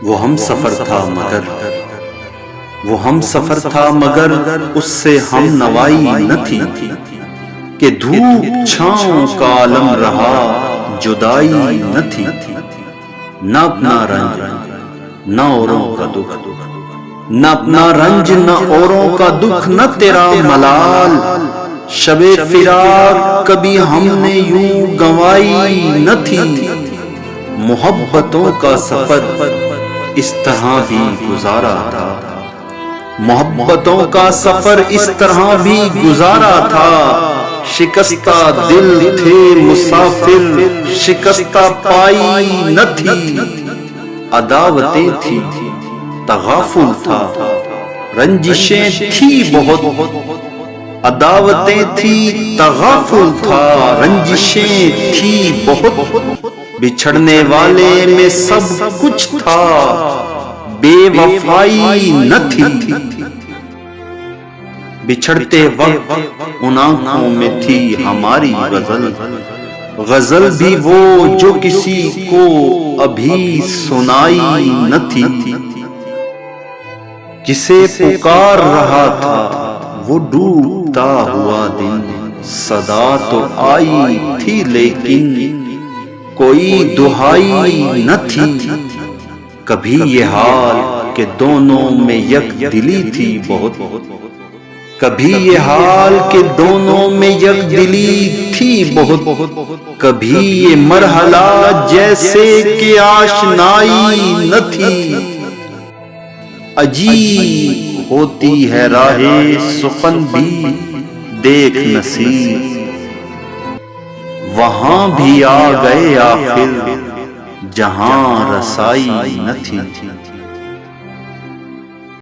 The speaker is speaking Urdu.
وہ ہم سفر تھا مگر اس سے ہم نوائی نہ تھی کہ دھوپ چھاؤں کا عالم رہا جدائی نہ تھی۔ نہ اپنا رنج نہ اوروں کا دکھ، نہ اپنا رنج نہ اوروں کا دکھ، نہ تیرا ملال شب فراق کبھی ہم نے یوں گنوائی نہ تھی۔ محبتوں کا سفر اس طرح بھی گزارا تھا، محبتوں کا سفر اس طرح بھی گزارا تھا۔ شکستہ دل تھے مسافر، شکستہ پائی نہ تھی۔ عداوتیں تھی تغافل تھا، رنجشیں تھی بہت، عداوتیں تھی تغافل تھا، رنجشیں تھی بہت۔ بچھڑنے والے میں سب کچھ تھا، بے وفائی نہ تھی۔ بچھڑتے وقت ان آنکھوں میں تھی ہماری غزل، غزل بھی وہ جو کسی کو ابھی سنائی نہ تھی۔ جسے پکار رہا تھا وہ ڈوبتا ہوا دن، صدا تو آئی تھی لیکن کوئی دہائی نہ تھی۔ کبھی یہ حال کہ دونوں میں یک دلی تھی بہت، کبھی یہ حال کہ دونوں میں یک دلی تھی بہت، کبھی یہ مرحلہ جیسے کہ آشنائی نہ تھی۔ عجیب ہوتی ہے راہ سخن بھی دیکھ نصیب، وہاں بھی آ گئے آخر جہاں رسائی نہ تھی۔